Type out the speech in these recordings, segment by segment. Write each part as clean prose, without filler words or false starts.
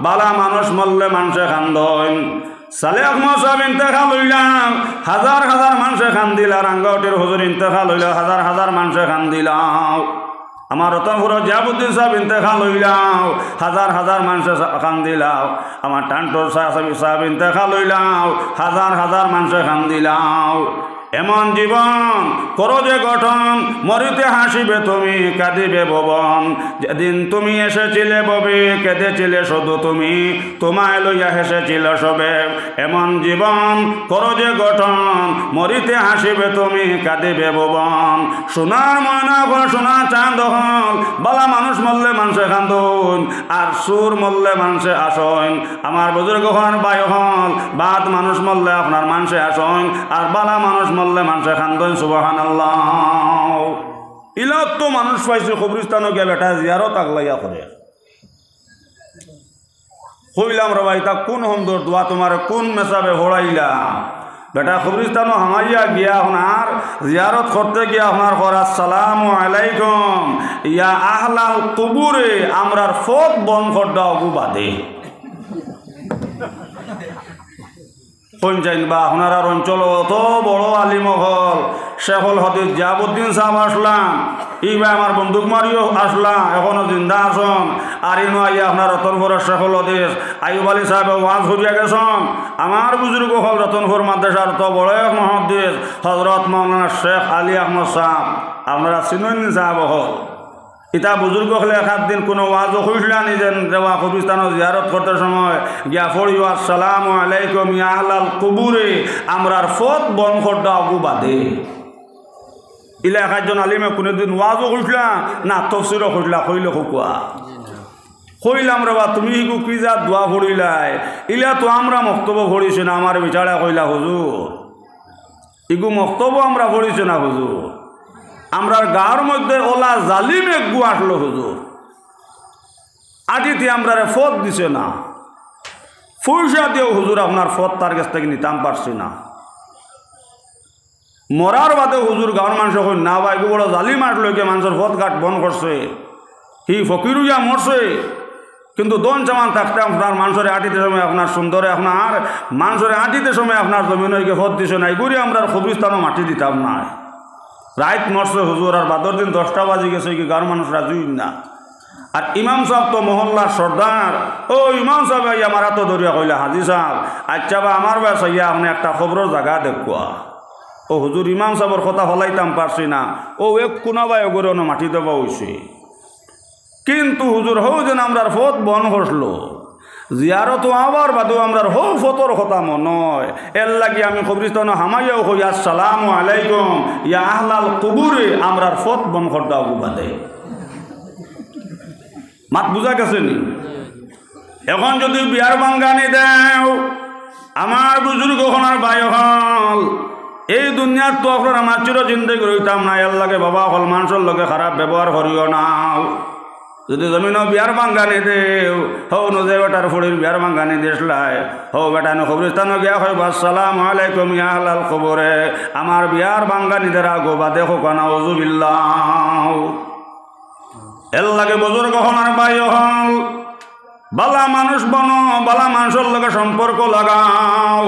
বালা মানুষ মরলে মানুষে খান্দন সালে আহমদ সাহেব ইন্তেকাল হইলাম হাজার হাজার মানুষে খান দিলা রাঙ্গাউটির হুজুর ইন্তেকাল হইল হাজার হাজার মানুষে খান দিলাম আমার রতনপুর জিয়াবুদ্দিন সাহেব ইন্তেকাল হইলাম হাজার হাজার মানুষে খান দিলাম আমার টান্টোর সাহেব ইন্তেকাল হইলাম হাজার হাজার মানুষে খান দিলাম এমন জীবন করো যে গঠন মরিতে হাসিবে তুমি কাঁদিবে ভবন যেদিন তুমি এসেছিলে ববে কেঁদেছিলে শুধু তুমি তোমায় লইয়া হেসেছিল সবে এমন জীবন করো যে গঠন মরিতে হাসিবে তুমি কাঁদিবে ভবন সোনার ময়না হল সোনার চাঁদ হল বালা মানুষ মরলে মানুষে কান্দন আর সুর মরলে মানুষে আসন আমার বুজুর্গ হন বায়ু হল বাদ মানুষ মরলে আপনার মানুষে আসন আর বালা মানুষ মরলে মানুষে খান্দন সুবহানাল্লাহ ইলত তো মানুষ পাইছে কবরস্থান গিয়া বেটা জিয়ারত আগলাইয়া করে কইলাম রে ভাই তা কোন সুন্দর দোয়া তোমার কোন মেসাবে হড়াইলা বেটা কবরস্থান হামাইয়া গিয়া আপনার জিয়ারত করতে গিয়া আপনার কর আসসালামু আলাইকুম ইয়া আহলাল কুবুরে আমরার ফত বন করদা অগু বাদে পঞ্চায়েত বা আপনার অঞ্চল অত বড় আলিম হল শেখুল হদিস জিয়াবুদ্দিন সাহেব আসলাম এইবার আমার বন্দুক মারিও আসলাম এখনো জিন্দা আসন আর ইনো আইয়া আপনার রতনপুর শেখুল হদিস আইব আলী সাহেব ওয়াজ করিয়া গেছেন আমার বুজুর্গ হল রতনপুর মাদ্রাসার তো বড় এক মহাদ্দেশ হজরত মৌলানা শেখ আলী আহমদ সাহেব আপনারা চিনেন সাহেব হল ইতা বুজুর্গ হলে এক দিন কোনো ওয়াজও খুঁজলা নিজেন দেওয়া কবরস্থান জিয়ারত করতে সময় গিয়া পড়িও আসসালামু আলাইকুম ইয়া আহলাল কুবুরে আমরার ফত বন করদা অগু বাদে ইলা একজন আলিমে কোনোদিন ওয়াজও খুঁজলা না তফসিরও খুঁজলা কইল খুকুয়া কইলাম রে বা তুমি ইগু কি যা দোয়া পড়িলাই ইলা তো আমরা মক্তব্য পড়িছি না আমার বিচারা কইলা হুজুর ইগু মক্তব্য আমরা পড়িছি না হুজুর আমরার গাঁর মধ্যে ওলা জালিম একগু আসলো হুজুর আদিতে আমরারে ফত দিছে না পয়সা দিয়েও হুজুর আপনার ফত তার কাছ থেকে নিতাম পারছি না মরার বাদে হুজুর গাঁর মানুষ কই না ভাই এগু বড় জালিম আসলো কে মানুষের ফত ঘাট বন করছে হি ফকিরুয়া মরছে কিন্তু দন চামান থাকতে আপনার মানুষের আটিতে সময় আপনার সুন্দরে আপনার মানুষের আটিতে সময় আপনার জমিনকে ফত দিছে না এগুলি আমরা কবরস্থানও মাটি দিতাম না রাত মরছে হুজুর আর বাদর দিন 10টা বাজি গেছে কি গাঁর মানুষ রাজুই না আর ইমাম সাহেব তো মহল্লার সর্দার ও ইমাম সাহেব আমার এত দরিয়া কইলা হাজি সাহেব আচ্ছা বা আমার বাস ইয়া আপনি একটা খবরের জায়গা দেখুয়া ও হুজুর ইমাম সাহেবের কথা হলাইতাম পারছি না ও এক কোনাবাই ওগরে মাটি দেওয়া হয়েছে কিন্তু হুজুর হৌ যেন আমরার ফত বন হসলো জিয়ারত আবার বাদু আমরার হৌ ফতর কথা মনয় এর লাগি আমি কবরস্থান হামাইয়াও কই আসসালামু আলাইকুম ইয়া আহলাল কুবুরে আমরার ফত বন করদা অগু বাদে মাত বুঝা গেছে নি এখন যদি বিয়ার বাঙ্গানি দেও আমার বুজুর্গ হনার বায়ু হল এই দুনিয়ার তো আপনার আমার চির জিন্দগি রইতাম না এর লাগে বাবা হল মানুষের লগে খারাপ ব্যবহার করিও না যদি জমিনও বিয়ার বাঙ্গানি দেও হৌ নজে বেটার ফুড়ির বিয়ার বাঙ্গানি দেশলাই হৌ বেটা নো কবরস্থানও গিয়া হয় আসসালামু আলাইকুম ইয়া আহলাল কবরে আমার বিয়ার বাঙ্গানিদের আগো বাদে হোক নাউজুবিল্লাহ এর লাগে বুজুর্গ হনার বায়ু হল বালা মানুষ বনো বালা মানুষের লগে সম্পর্ক লাগাও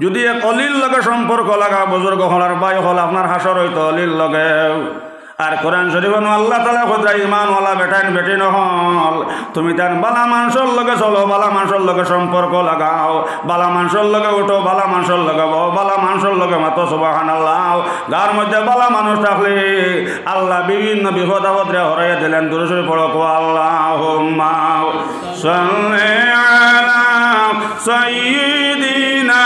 যদি এক অলির লগে সম্পর্ক লাগাও বুজুর্গ হনার বায়ু হল আপনার হাসর হইতো অলির লগে আর কোরআন শরীফ আল্লাহ তাআলা কইরা ঈমানওয়ালা বেটান বেটি নহল তুমি তান বালা মানুষের লগে চলো বালা মানুষের লগে সম্পর্ক লাগাও বালা মানুষের লগে উঠো বালা মানুষের লগে বও বালা মানুষের লগে মাতো সুবহানাল্লাহ গার মধ্যে বালা মানুষ থাকলে আল্লাহ বিভিন্ন বিপদ আপদে হরাইয়া দিলেন দুরূদ পড়ো কো আল্লাহুম্মা সাল্লি আলা সাইয়্যিদিনা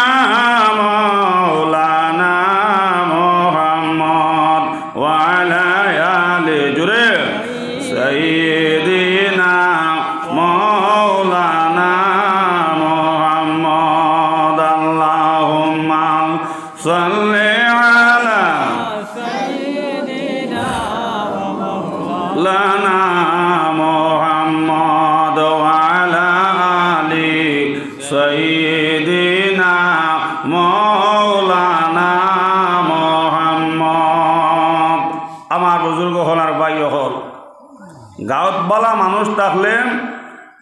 মাওলানা মুহাম্মদ ওয়া আলা জুড়ে সাইয়্যিদিনা মাওলানা মুহাম্মদ আল্লাহুম্মা সাল্লি আলা সাইয়্যিদিনা মাওলানা মুহাম্মদ ওয়া আলা আলি সাইয়্যিদিনা মাওলানা মুহাম্মদ আমার বুজুর্গ হল আর বাইয় হল গাঁত বালা মানুষ থাকলে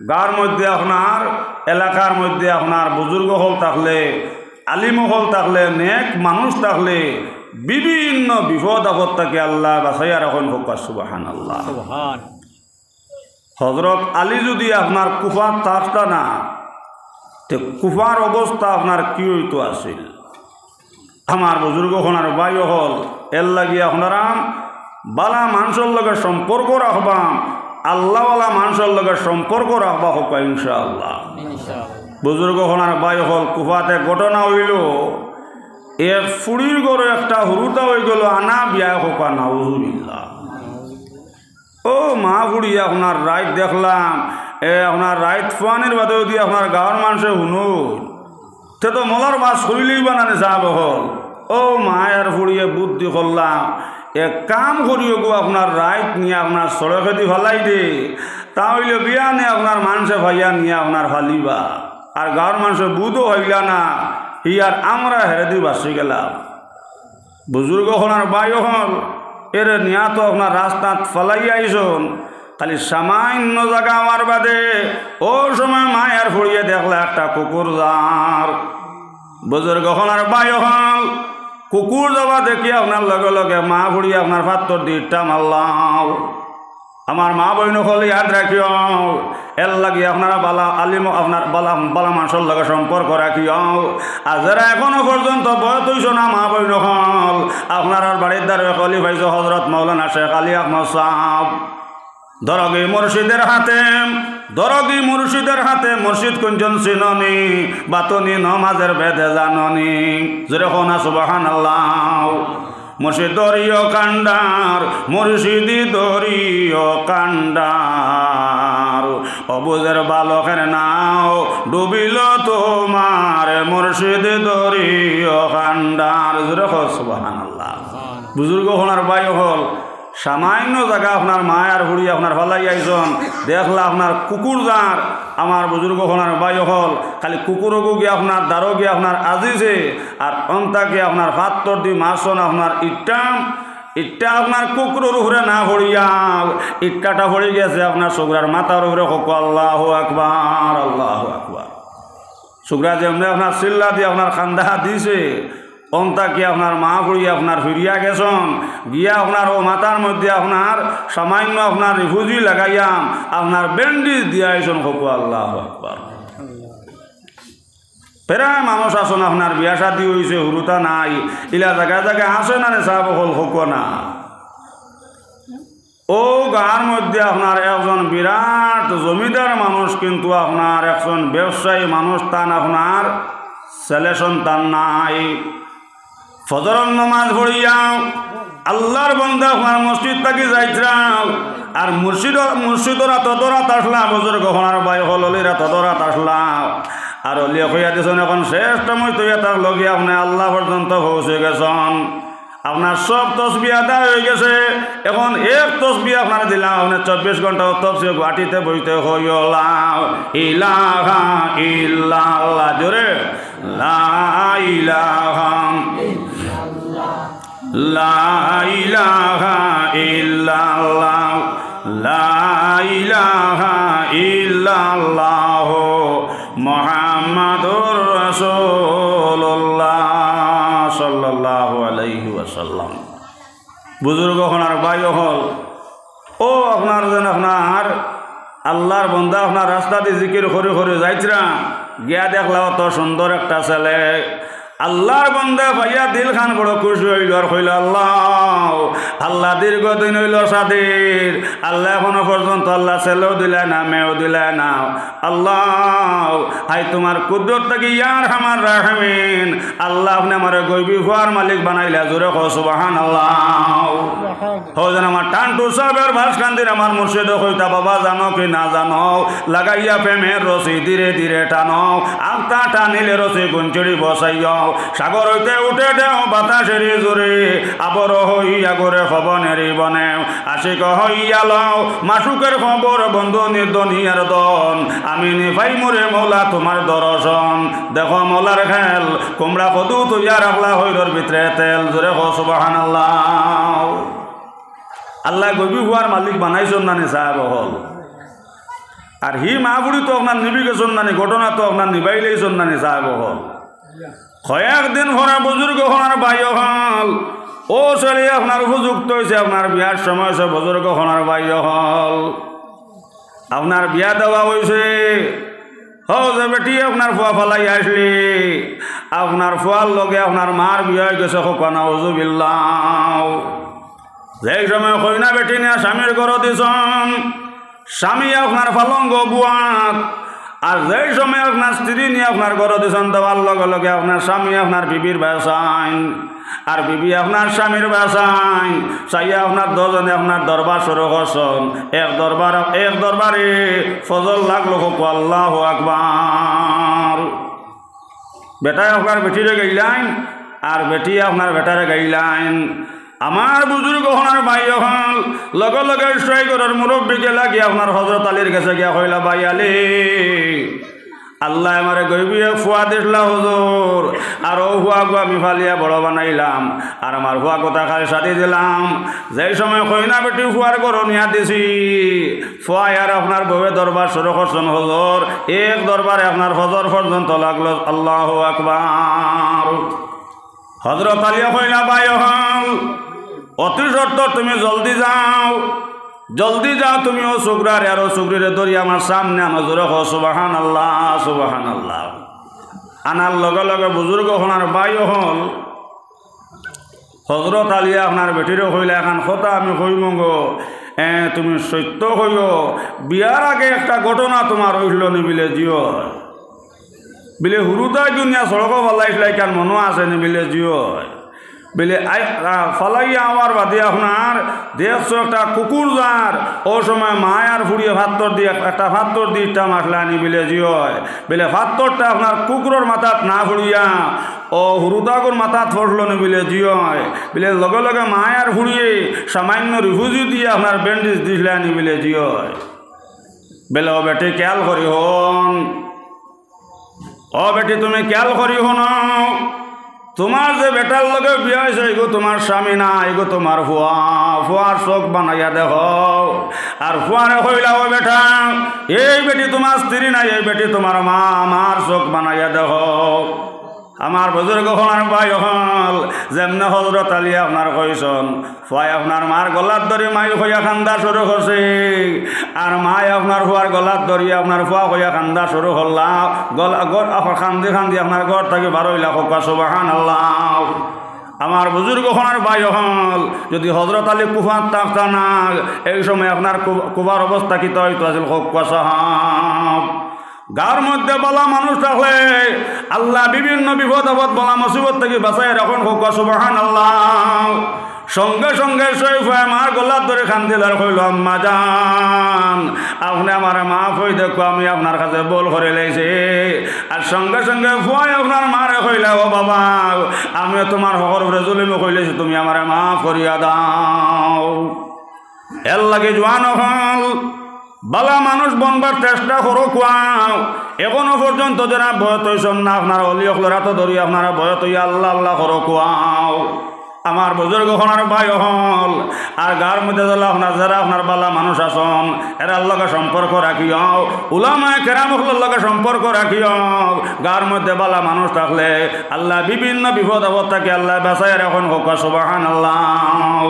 গাঁর মধ্যে আপনার এলাকার মধ্যে আপনার বুজুর্গ হল থাকলে আলিম হল থাকলে নেক মানুষ থাকলে বিভিন্ন বিপদ আপদ থেকে আল্লাহ বাঁচাইয়া রাখেন হোক সুবহানাল্লাহ। হযরত আলী যদি আপনার কুফার থাকতা না তো কুফার অবস্থা আপনার কি হইতো আছিল। আমার বুজুর্গ হনার বাই হল এর লাগিয়ে আপনারা বালা মানুষের লগে সম্পর্ক রাখবাম, আল্লাহওয়ালা মানুষের লগে সম্পর্ক রাখবা হোক ইনশাআল্লাহ। বুজুর্গ হনার বাই হল কুফাতে ঘটনা হইল এ ফুড়ির গড়ে একটা হুরুতা হয়ে গেল আনা বিয়া হোকা নাউজুবিল্লাহ। ও মা বুড়ি আপনার রাইত দেখলাম আপনার রাইত ফুয়ানির বাদে যদি আপনার গাঁৱৰ মানুষে শুনুন তে তো মলার বাস শরীরেই বানানে যাব হল। ও মায়ের ফুড়িয়ে বুদ্ধি করলাম এক কাম করিও গো আপনার রাইত নিয়ে আপনার সড়কে দি ফালাই দে, তাহলে বিয়া নে আপনার মানুষে ভাইয়া নিয়ে আপনার ফালিবা আর গাঁৱৰ মানুষে বুধও হইলা না ইয়ার আমরা হেরে দি বাসি গেলাম। বুজুর্গ হলার বায়ু হল এর নিয়া তো আপনার রাস্তাত ফালাই আইসন খালি সামান্য জায়গা আমার বাদে ও সময় মায়ের ফুড়িয়ে দেখলা একটা কুকুর যার। বুজুর্গ হলার বায়ু হল কুকুর যাবা দেখি আপনার লগে লগে মা ফুড়িয়ে আপনার পাত্তর দিকটা মারলাম। আমার মা বইন হল ইয়াদ রাখিও এর লাগে আপনারা বালা আলিম আপনার বালা বালা মানুষের লগে সম্পর্ক রাখিও। আর যারা এখনো পর্যন্ত বয়স হইছ না মা বইন হল আপনার বাড়ির দ্বারে কলি ভাইছ হজরত মৌলানা শেখ আলী আহমদ সাহেব দরগি মুর্শিদের হাতে মুর্শিদ কুঞ্জন চিননি বাতনি নমাজের বেদে জাননি জোরে কোনা সুবহানাল্লাহ। মুর্শিদ দরিয় কান্ডার মুর্শিদি দরিয় কান্ডার অবুজের বালকের নাও ডুবিল তোমার মুর্শিদ দরিয় কান্ডার জোরে কোনা সুবহানাল্লাহ। বুজুর্গ হনার বাই হল সামান্য জায়গা আপনার মায়ার হুড়ি আপনার ফলাই আইসন দেখলা আপনার কুকুর যার। আমার বুজুর্গ হনার বাই হল খালি কুকুরকু গিয়ে আপনার দ্বারো গিয়ে আপনার আজিছে আর অন্তাকে আপনার পাত্তর দি মাছন আপনার ইটটা আপনার কুকুরের উপরে না হরিয়া ইটকাটা হরি গেছে আপনার শুকরার মাথার উপরে হোক আল্লাহু আকবার আল্লাহু আকবার। শুকরা যেমনি আপনার চিল্লা দিয়ে আপনার খান্দা দিছে অন্তাকে আপনার মা ফুড়িয়ে আপনার ফিরিয়া গেছন গিয়া আপনার ও মাথার মধ্যে আপনার সামান্য আপনার রিফুজি লাগাইয়াম আপনার ব্যান্ডেজ দিয়াইছন হোক আল্লাহু আকবার। প্রায় মানুষ আসন আপনার বিয়া শাদী হয়েছে হুরুতা নাই ইলা জায়গায় জায়গায় আসে না রে সাহেব হল হোক না। ও গাঁর মধ্যে আপনার একজন বিরাট জমিদার মানুষ কিন্তু আপনার একজন ব্যবসায়ী মানুষ তান আপনার ছেলে সন্তান নাই। ফজরের নামাজ পড়িয়া আল্লাহর বান্দা আপনার মসজিদ থাকি যাইছিলাম আর মুর্শিদরা তদরাত আসলাম বুজুর্গ হনার বাই হলিরা তদরাত আসলাম আর অলিয়া হইয়া দিয়েছেন এখন শ্রেষ্ঠ মই তৈয়া তার লগে আপনি আল্লাহ পর্যন্ত পৌঁছে গেছেন। আপনার সব তসবিহ আদায় হয়ে গেছে, এখন এক তসবিহ আপনার দিলাম আপনি 24 ঘন্টা তসবিহ গুয়াহাটিতে বইতে হইলাম ইলাহা ইল্লাল্লাহ জোরে লা ইলাহা লা ইলাহা ইল্লাল্লাহ লা ইলাহা ইল্লাল্লাহ মুহাম্মাদুর রাসূলুল্লাহ সাল্লাল্লাহু আলাইহি ওয়াসাল্লাম। বুজুর্গ হনার বাই হল ও আপনার যেন আপনার আল্লাহর বন্ধা আপনার রাস্তা দিয়ে জিকির করে করে যাইছিলাম গিয়া দেখলাম অত সুন্দর একটা ছেলে আল্লাহর বন্ধা ভাইয়া দিল খান বড় খুশি হইল আর কইল আল্লাহ দীর্ঘদিন হইল সাদির আল্লাহ এখনো পর্যন্ত আল্লাহ ছেলেও দিলে না মেয়েও দিলে না। আল্লাহ আই তোমার কুদরত থেকে ইয়ার হামার রাহমিন আল্লাহ আপনি আমার গইবি হওয়ার মালিক বানাইলা জোরে কও সুবহানাল্লাহ। হো যেন আমার টান্টু সাহেবের ভাসকান্দির আমার মুর্শিদ কইতা বাবা জানো কি না জানো লাগাইয়া প্রেমের রসি ধীরে ধীরে টানো আত্মা টানিলে রসি গুঞ্চড়ি বসাইও সাগর হইতে উঠে দেও বাতাসের জোরে আবর হইয়া গোরে খবনেরি বনে আশিক হইয়া লও মাসুকের খবর বন্ধু নির্দনিয়ার দন আমি নিভাই মোরে মৌলা তোমার দর্শন দেখো মৌলার খেল কুমড়া কদু তৈয়া রাখলা হইরর ভিতরে তেল জোরে কও সুবহানাল্লাহ। আল্লাহ গবি হওয়ার মালিক বানাইছন না সাহেব হল আর হি মাহবুড়ি তো আপনার নিবি গেছেন নানি, ঘটনা তো আপনার নিবাইলেইছেন নানি সাহেব হল। কয়েকদিন ভরা বুজুর্গ হনার ভাই হল, ও ছেলে আপনার উপযুক্ত হয়েছে, আপনার বিয়ার সময় হয়েছে, বুজুর্গ হনার ভাই হল, আপনার বিয়া দেওয়া হয়েছে। যে বেটি আপনার ফুয়া ফালাই আসলি, আপনার ফুয়ার লগে আপনার মার বিয়া হয়ে গেছে, খোকানা উজুবিল্লাহ। যেই সময় কইনা বেটি নিয়ে স্বামীর ঘর দিছন, স্বামী আপনার ফালঙ্গ বুয়াত, আর যেই সময় আপনার স্ত্রী নিয়ে আপনার ঘর দিছন, দেওয়ার লগে লগে আপনার স্বামী আপনার বিবির ব্যবসায়, আর বিবি আপনার স্বামীর ব্যবসায় চাইয়া আপনার দজনে আপনার দরবার শুরু করছেন। এক দরবারে ফজল লাগলো, আল্লাহু আকবার। বেটায় আপনার বেটিরে গাইলাইন, আর বেটি আপনার বেটারে গাইলাইন। আমার বুজুর্গ হনার ভাই হল লগে লগে সৈগরের মুরব্বীকে লাগি আপনার হজরত আলীর কাছে গিয়া কইলা, ভাই আলী, আল্লাহ আমারে গইবিয়ে ফুয়া দিসলা হুজুর, আর ও ফুয়াকে আমি ফালিয়া বড় বানাইলাম, আর আমার ফুয়া কথা খালি সাথে দিলাম। যেই সময় কইনা বেটি ফুয়ার ঘর নিয়া দিছি, ফুয়া আর আপনার বউয়ে দরবার শুরু করছেন হুজুর। এক দরবারে আপনার ফজর পর্যন্ত লাগলো, আল্লাহু আকবার। হজরত আলী কইলা, ভাই হল অতি সত্য তুমি জলদি যাও, জলদি যাও, তুমি ও শুক্রারে আর ও শুক্রিরে ধরি আমার সামনে আনো, জোরে হো সুবাহান আল্লাহ, সুবাহান আল্লাহ। আনার লগে লগে বুজুর্গ হনার ভাই হল হজরত আলী আপনার বেটিরও হইলে এখন কথা আমি কইম গো, তুমি সত্য হইও, বিয়ার আগে একটা ঘটনা তোমার হইল নিবিলে জিও, বিলে হুরুদাই দুনিয়া সড়ক ফালাইছিলাই কেন মনো আছে নিবিলে জিও, বলে ফালাইয়া আমার বাদে আপনার দেখছো একটা কুকুর যার, ও সময় মায়ার ফুড়িয়ে ভাত্তর দিয়ে একটা ভাত্তর দিয়ে ইটা মাসলে আনি বিলে জিও, বলে ভাত্তরটা আপনার কুকুরের মাথাত না ফুড়িয়া ও হুরুদাগুর মাথাত ফসলো নি বিলে জিও, বলে লগে লগে মায়ার ফুড়িয়ে সামান্য রিফুজি দিয়ে আপনার ব্যান্ডেজ দিসলে আনি বিলে জিও। বলে ও বেটি খেয়াল করি হন, ও বেটি তুমি খেয়াল করি হন, তোমার যে বেটার লগে বিয়া হয়েছে এগো তোমার স্বামী না, এগো তোমার ফুয়া, ফুয়ার চোখ বানাইয়া দেখ, আর ফুয়ারে কইলা, ও বেটা এই বেটি তোমার স্ত্রী নাই, এই বেটি তোমার মা, আমার চোখ বানাইয়া দেখ। আমার বুজুর্গ হনার ভাই হল যেমনে হজরত আলী আপনার কইসন, ফুয়াই আপনার মার গলার ধরে মাই হইয়া খান্দা শুরু করছে, আর মাই আপনার ফুয়ার গলার ধরিয়া আপনার ফুয়া হইয়া খান্দা শুরু করলা, খান্দি খান্দি আপনার ঘর থেকে বারোইলা, হোক সুবহান আল্লাহ। আমার বুজুর্গ হনার ভাই হল যদি হজরত আলী কুফার থাকতা না, এই সময় আপনার কুবার অবস্থা কি হইতো আছিল, হোক সাহাব। গার মধ্যে বলা মানুষ থাকলে আল্লাহ বিভিন্ন বিপদ আপদ বলা মুসিবত থেকে বাঁচাই রাখুন, হোক সুবহান আল্লাহ। সঙ্গে সঙ্গে শরীফ আমার গলার ধরে খান্দিলার কইল, আম্মা জান আপনি আমার মাফ হই দেখো, আমি আপনার কাছে বল করে লেছি। আর সঙ্গে সঙ্গে ফুয়াই আপনার মারে কইলা, ও বাবা আমি তোমার হকর উপরে জুলুম কইলেছি, তুমি আমার মাফ করিয়া দাও। এর লাগে জোয়ান হল বালা মানুষ বনবার চেষ্টা করো, কুয়াও এখনো পর্যন্ত যারা বয়ত হইছেন না, আপনার অলিয়কলরা তো ধরি আপনারা বয়ত হইয়া আল্লাহ আল্লাহ করো, কুয়াও। আমার বুজুর্গ হনার ভাই হল আর গার মধ্যে আপনার যারা আপনার বালা মানুষ আসন, এরার লগে সম্পর্ক রাখিও, উলামায়ে কেরামুল লগে সম্পর্ক রাখিও। গার মধ্যে বালা মানুষ থাকলে আল্লাহ বিভিন্ন বিপদ আপদ থেকে আল্লাহ বাঁচাই রাখুন, হোক সুবহান আল্লাহ।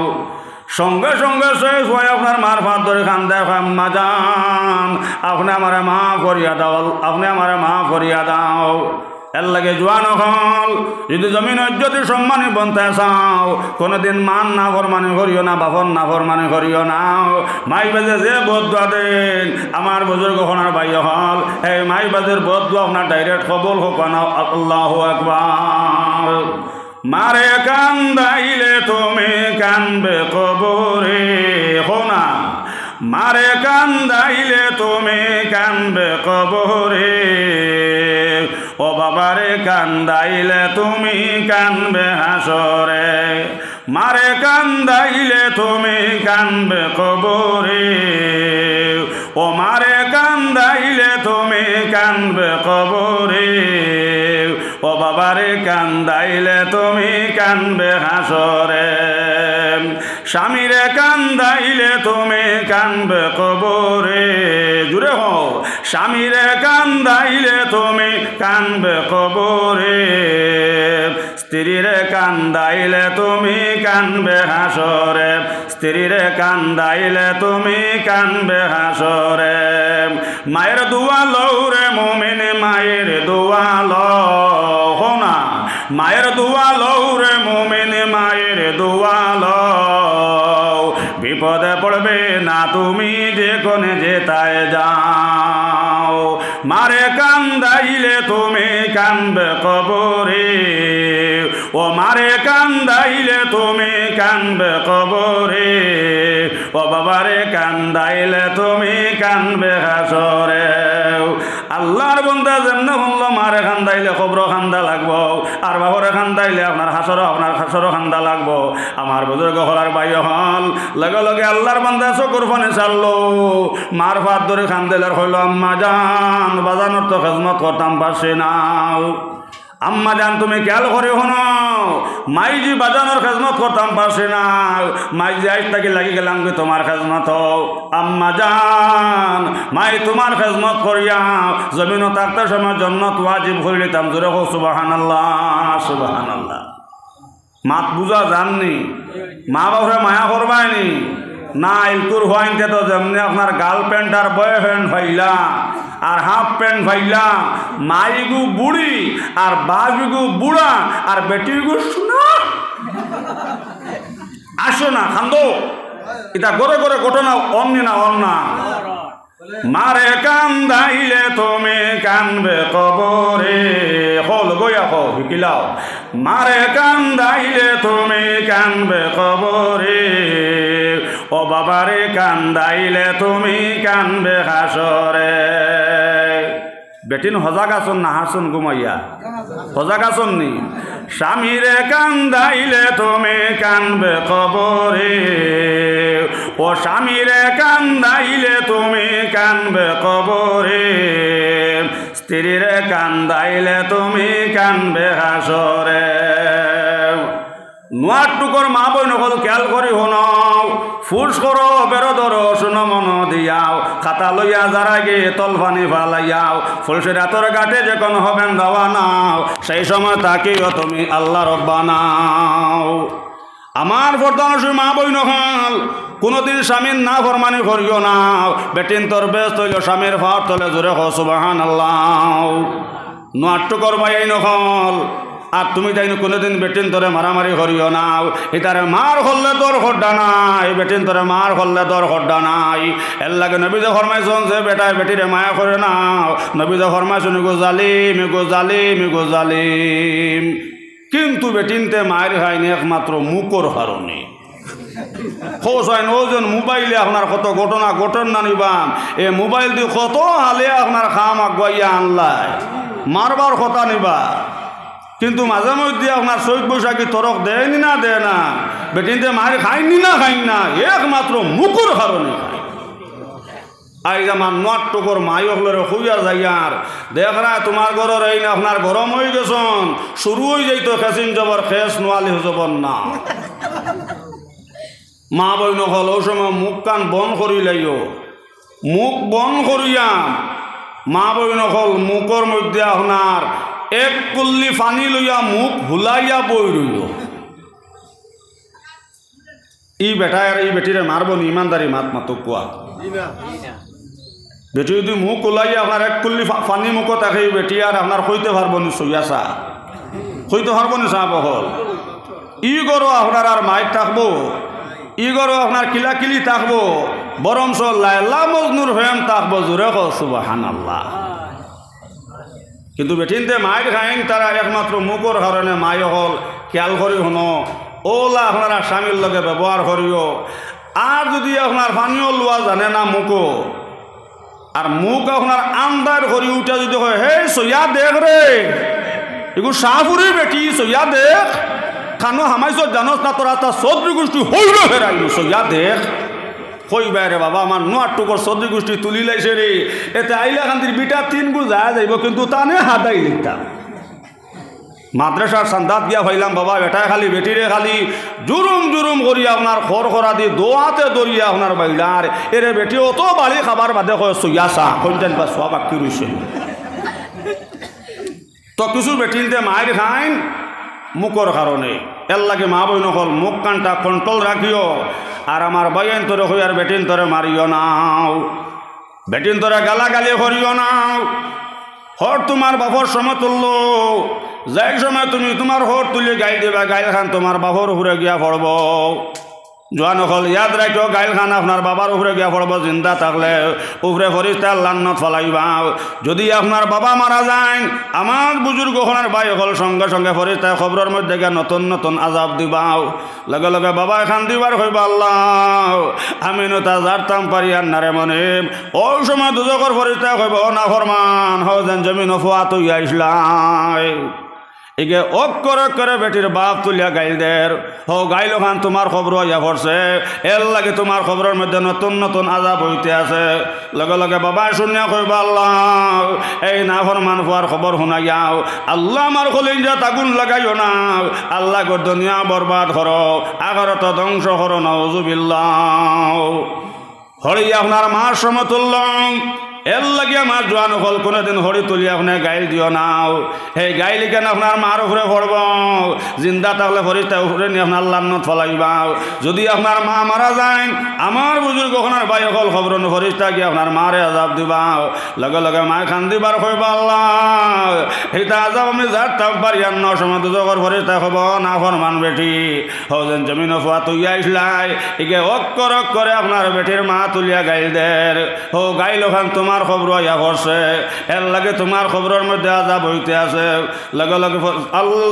সঙ্গে সঙ্গে শেষ হয়ে আপনার মার ফাঁদ ধরে খান দেয়, আম্মা জান আপনি আমার মাফ করিয়া দাও, আপনি আমার মাফ করিয়া দাও। এর লাগে জোয়ান হল যদি জমিন যদি সম্মানী বনতে চাও, কোনোদিন মান না ফরমানি করিও না, বাপন না ফরমানি করিও না। মাই বাজে যে বদুয়া দেন আমার বুজুর্গ হনার ভাই হল, এই মাই বাজের বদুয়া আপনার ডাইরেক্ট কবুল হোক না, আল্লাহু আকবার। মারে কান্দাইলে তুমি কানবে কবরে, হোনা মারে কান্দাইলে তুমি কানবে কবরে, ও বাবারে কান্দাইলে তুমি কানবে হাসরে, মারে কান্দাইলে তুমি কানবে কবরে, ও মারে কান্দাইলে তুমি কানবে কবরে, ও বাবারে কান্দাইলে তুমি কানবে হাসরে। স্বামীরে কান্দাইলে তুমি কানবে কবরে জুড়ে হও স্বামীরে কান্দাইলে তুমি কানবে কবরে স্ত্রীরে কান্দাইলে তুমি কানবে হাসরে স্ত্রীরে কান্দাইলে তুমি কানবে হাসরে মায়ের দোয়া লৌরে মুমিন মায়ের দোয়া লও না মায়ের দোয়া লৌরে মুমিন মায়ের দোয়া লও বিপদে পড়বে না তুমি যে কোনে যেতায় যাও মারে কান্দাইলে তুমি কানবে কবরে ও মারে কান্দাইলে তুমি কানবে কবরে ও বাবারে কান্দাইলে তুমি কানবে হাসরে আল্লাহর বান্দা যেমনে হল মারে কান্দাইলে কবর কান্দা লাগবো আর বাবরে কান্দাইলে আপনার হাসরও কান্দা লাগবো আমার বুজুর্গ হলার বাইয় হল লগে লগে আল্লাহর বান্দা চকুর পানি ছাড়লো মার ভাত ধরে কান্দাইলে হইল আম্মা জান বাজানোর তো খেজমত করতাম পারছি না আম্মা জান তুমি খেয়াল করে হনো মাইজি বাজানোর খেজমত করতাম পারছি না মাইজি আজ তাকে লাগি গেলাম কি তোমার খেজমত আম্মা জান মাই তোমার খেজমত করিয়া জমিনও থাকতে সময় জন্নত ওয়াজিব করে দিতাম জোরে হোক সুবহানাল্লাহ সুবহানাল্লাহ মাত বুঝা জাননি মা বাবরে মায়া করবায়নি না ইলকুর হওয়াইতে তো যেমনি আপনার গার্লফ্রেন্ড আর বয়ফ্রেন্ড ভাইলা আর হাফ প্যান্ট ভাইলা মাইগু বুড়ি আর বাবিগু বুড়া আর বেটিগু শোনা আসো না খান্দো এটা গড়ে গড়ে ঘটনা অন্যি না অন্যা মারে কান্দাইলে তুমি কানবে কবরে হল গইয়া হো শিকিলাও মারে কান্দাইলে তুমি কানবে কবরে ও বাবারে কান্দাইলে তুমি কানবে হাসরে বেটিন হজাক আসন না হাসন ঘুমাইয়া হজাক আসন নি স্বামীরে কান্দাইলে তুমি কানবে কবরে ও স্বামীরে কান্দাইলে তুমি কানবে কবরে স্ত্রীরে কান্দাইলে তুমি কানবে হাসরে নোয়ার টুকর মা বই নকল খেয়াল করি হনাও ফুস করো বেরো ধরো শুনো মন দিয়াও খাতা লইয়া যারাগে তল পানি ফালাইয়াও ফুলসের রাতর ঘাটে যখন হবেন রওয়ানাও সেই সময় তাকেও তুমি আল্লাহ রব্বানাও আমার বর্তমান মা বই নকল কোনোদিন স্বামীর না ফরমানি করিও না বেটিন তোর বেশ তৈল স্বামীর ভাত তলে জোরে হো সুবহানাল্লাহ নোয়ার টুকর ভাই নকল আর তুমি তাই কোনোদিন বেটিন তোরে মারামারি করিও না এটারে মার করলে তোর খড্ডা নাই বেটিন তোরে মার করলে তোর খড্ডা নাই এর লাগে নবীজে ফরমাইছেন যে বেটায় বেটিরে মায়া করে না নবীজে ফরমাইছেন গো জালিম গো জালিম গো জালিম কিন্তু বেটিনতে মায়ের খায়নি একমাত্র মুখর কারণে খোঁজ হয় ওজন মোবাইলে আপনার কত ঘটনা ঘটন না নিবাম এ মোবাইল দিয়ে কত হালে আপনার খাম আগুয়াইয়া আনলাই মারবার কথা নিবা কিন্তু মাঝে মধ্যে আপনার শহীদ বৈশাখী তরক দেয়নি না দেয় না বেটিনতে মারি খাইনি না একমাত্র মুকুর কারণে আজ আমার নট টুকর মাই হলরে খুঁয়া যাইয়ার দেখরা তোমার ঘরের এই না আপনার গরম হয়ে গেছন শুরু হয়ে যাইত খেসিন জবর খেস নোয়ালি জবর না মা বই নকল ওই সময় মুখ কান বন করি লাইও মুখ বন করিয়া মা বই নকল মুখর মধ্যে আপনার এক কুল্লি পানি লইয়া মুখ হুলাইয়া বই রইল ই বেটায় আর এই বেটিরে মারবো নি ইমানদারি মাত মাতো কোয়া বেটি যদি মুখ ওলাইয়া আপনার এক কুল্লি পানি মুখত থাকে বেটি আর আপনার কইতে পারবো নি সইয়াছা কইতে পারবো নি চা বহল ই গরো আপনার আর মাইক থাকবো ই গরো আপনার কিলাকিলি থাকবো বরঞ্চ লায়লা মজনুর হেম থাকবো জোরে কো সুবহানাল্লাহ কিন্তু বেটিনতে মায়ের খাইন তারা একমাত্র মুখর কারণে মায় হল খেয়াল করি শুনো ওলা আপনারা স্বামীর লগে ব্যবহার করিও আর যদি আপনার পানীয় লোয়া জানে না মুখো আর মুখ আপনার আন্দার করি উঠে যদি হয় হে সইয়া দেখ রে এগুলো শাহপুরি বেটি সইয়া দেখ খানো হামাইছ জানস না তোরা তা চৌধুরী গোষ্ঠী হইল ফেরাইল সইয়া দেখ কইবা রে বাবা আমার নোয়ার টুকর চৌধুরী গোষ্ঠী তুলি লাইছে রে এতে আইলা খান্দির বিটা তিন গু যা যাইব কিন্তু তানে হাদাই লিখতাম মাদ্রাসার সান্দাত গিয়া ভাইলাম বাবা বেটায় খালি বেটিরে খালি জুরুম জুরুম করিয়া আপনার খর খরা দি দোয়াতে দরিয়া আপনার বাইলার এরে বেটি অত বাড়ি খাবার বাদে কয় সইয়া চা কইতেন বা সব আঁকি রইছে তো কিছু বেটিনতে মায়ের খাইন মুখর কারণে এর লাগে মা বই নকল মুখ কানটা কন্ট্রোল রাখিও আর আমার বাইন তোরে হই আর বেটিন তোরে মারিও নাও বেটিন তোরে গালাগালি করিও নাও হর তোমার বাপর সমতুল্য যাই সময় তুমি তোমার হর তুলে গাইল দেবা গাইল খান তোমার বাপর উপরে গিয়া পড়ব জোয়ান হল ইয়াদ রাখো গাইল খান আপনার বাবার উপরে গিয়া পড়ব জিন্দা থাকলে উপরে ফরিস্তার লান্নত ফলাইবা যদি আপনার বাবা মারা যায় আমার বুজুর্গ হলার ভাই হল সঙ্গে সঙ্গে ফরিস্তায় খবরের মধ্যে গিয়া নতুন নতুন আজাব দিবাও লগে লগে বাবা খান দিবার হইব আল্লাহ আমি নতা জারতাম পারি আর নারে মনে ওই সময় দুজকর ফরিস্তায় হইব না ফরমান হন জমিন ফোয়া তুই আইসলাই এগে অক করে বেটির বাপ তুলিয়া গাইল দের হো গাইল খান তোমার খবর ইয়া পড়ছে এর লাগে তোমার খবরের মধ্যে নতুন নতুন আজাব হইতে আছে লগে লগে বাবা শুনিয়া কইবা আল্লাহ এই না ফরমান হওয়ার খবর শুনাইয়াও আল্লাহ আমার কলিজা আগুন লাগাইও না আল্লাহ গো দুনিয়া বরবাদ করো আখিরাত ধ্বংস করো নাউজুবিল্লাহ হরি আপনার মার সমতুল্য এর লাগে আমার জোয়ান হল কোনোদিন হরি তুলি আপনি গাইল দিও নাও এই গাইল কেন আপনার মার উপরে পড়ব জিন্দা থাকলে ফরিস্তা উপরে নিয়ে আপনার লান্নত ফলাইবা যদি আপনার মা মারা যায় আমার বুজুর্গ ওখানের ভাই হল খবর ফরিস্তা গিয়ে আপনার মারে আজাব দিবা লগে লগে মায় খান দিবার কইবা আল্লাহ এইটা আজাব আমি যার তাপ পারি আর ন সময় দুজকর ফরিস্তা হব না ফরমান বেটি হৌজেন জমিন ফোয়া তুই আইসলাই একে অক্কর করে আপনার বেটির মা তুলিয়া গাইল দের হো গাইল ওখান তোমার খবর ইয়া করছে এর লাগে তোমার খবরের মধ্যে আজাব হইতে আছে লগে লগে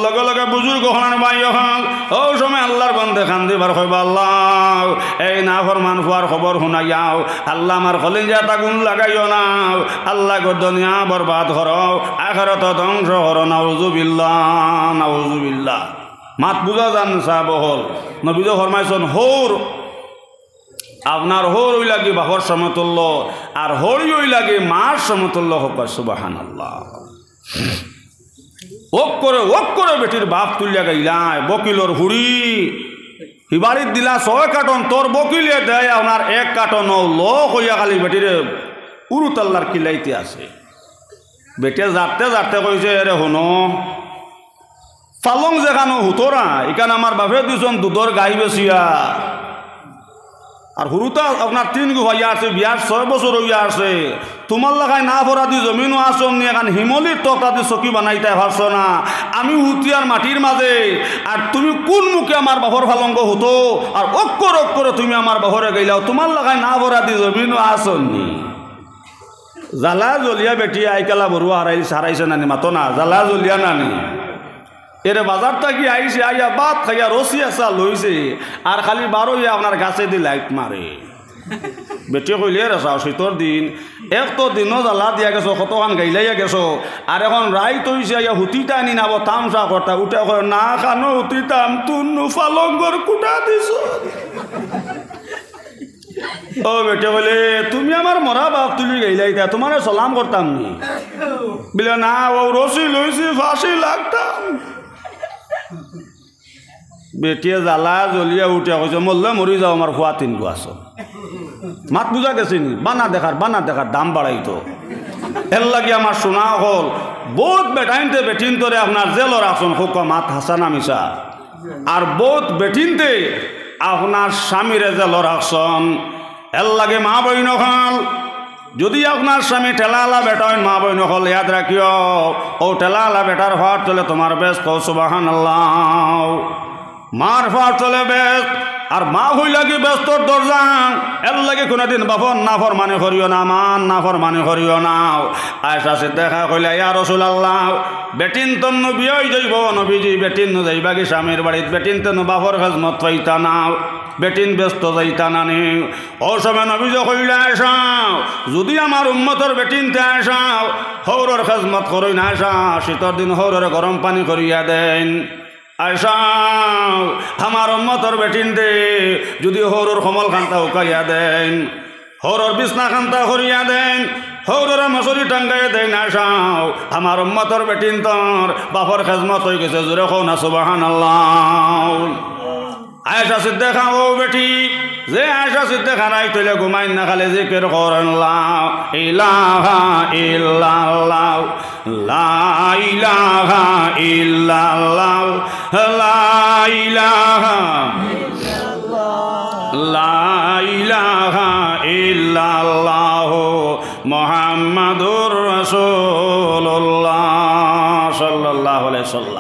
লগে লগে বুজুর্গ হন ভাই হন ও সময় আল্লাহর বন্দে খান দিবার কইবা আল্লাহ এই না ফরমান ফুয়ার খবর শুনাইয়াও আল্লাহ আমার কলিজা আগুন লাগাইও না আল্লাহ গো দুনিয়া বরবাদ করো আখিরাত ধ্বংস করো নাউজুবিল্লাহ নাউজুবিল্লাহ মাত বুঝা জান সাহেব হল নবীজ ফরমাইছেন হৌর আপনার হর ওই লাগে বাপর সমতুল্য আর হরি ওই লাগে মার সমতুল্য হোক সুবহানাল্লাহ ওক করে বেটির বাপ তুলিয়া গাইলায় বকিলর হুড়ি হিবাড়ির দিলা 6 কার্টন তোর বকিলে দেয় আপনার 1 কার্টন লোক হইয়া খালি বেটিরে উরুতাল্লার কিলাইতে আছে বেটে যাতে যাতে কইছে এরে শুনো ফালং যেখানো হুতরা এখানে আমার বাপে দুজন দুধর গাই বেচিয়া আর হুরুতা আপনার 3 গু ভাইয়া আছে বিয়ার 6 বছর হইয়া আছে তোমার লাগায় না ভরা দি জমিনও আসন নিয়ে এখন হিমলির তক্তা দিয়ে চকি বানাইতে পারছো না আমি হুতিয়ার মাটির মাঝে আর তুমি কোন মুখে আমার বাপর ফালঙ্গ হতো আর অক্কর করে তুমি আমার বাপরে গেলাও তোমার লাগায় না ভরা দি জমিনও আসন নি জ্বালা জ্বলিয়া বেটি আইকালা বড়ুয়া হারাইছে নানি মাতো না জ্বালা জ্বলিয়া নানি এরে বাজারটা কি আইছে আইয়া বাদ খাইয়া রসি আসা লইছে আর খালি বারো ইয়া আপনার গাছে দি লাইট মারে বেটি কইলে রে চাও শীতর দিন এক তো দিনও জ্বালা দিয়া গেছো কতখান গাইলাইয়া গেছো আর এখন রাইত হইছে আইয়া হুতিটা আনি নাব তামসা কর্তা উঠে কয় না খানো হুতিতাম তুন্নু ফালঙ্গর কুটা দিছ ও বেটে বলে তুমি আমার মরা বাপ তুলি গাইলাইতা তোমার সালাম করতাম নি বলে না ও রসি লইছি ফাঁসি লাগতাম বেটিয়ে জ্বালা জ্বলিয়া উঠে কইছে মরলে মরি যাও আমার খোয়া 3 গু আছো মাত বুঝা গেছে নি বানা দেখার দাম বাড়াইতো এর লাগে আমার শোনা হল বহুত বেটাইনতে বেটিনতরে আপনার জেলর আসন হোক মাত হাসানা মিশা আর বহুত বেটিনতে আপনার স্বামীরে জেলর আসন এর লাগে মা বইন হল যদি আপনার স্বামী ঠেলালা বেটা হয় মা বইন হল ইয়াদ রাখিও ও ঠেলালা বেটার ভাত চলে তোমার বেশ কৌ সুবহানাল্লাহ মার ভাত চলে বেশ আর মা হই লাগে ব্যস্তর দরজা এর লাগে কোনোদিন বাপন না ফরমানি করিও না মান না ফরমানি করিও না আয়সা সে দেখা কইলে ইয়া রাসূলুল্লাহ বেটিন তন্ন বিয়াই যাইব নবীজি বেটিন যাইবা কি স্বামীর বাড়িত বেটিন তন্ন বাপর খেজমত পাইতা না বেটিন ব্যস্ত যাইতা না নি ও সময় নবীজি কইলে আয়সা যদি আমার উম্মতর বেটিনতে আয়সা হৌরর খেজমত করই না আয়সা শীতর দিন হৌরর গরম পানি করিয়া দেন আয়সা আমার উম্মতর বেটিন দে যদি হরুর কমল খান্তা উকাইয়া দেন হরর বিছনা খান্তা করিয়া দেন হৌরা মশুরি টাঙ্গাই দেন আসাও আমার উম্মতর বেটিন তোর বাপর খেজমত হয়ে গেছে জোরে কও না সুবহানাল্লাহ আয়েশা সিদ্দিকা ও বেটি যে আয়েশা সিদ্দিকা নাই তইলে ঘুমাই না খালে জিকির করেন লা ইলাহা ইল্লাল্লাহ লা ইলাহা ইল্লাল্লাহ লা ইলাহা লা ইলাহা ইল্লাল্লাহ মুহাম্মাদুর রাসূলুল্লাহ সাল্লাল্লাহু আলাইহি ওয়াসাল্লাম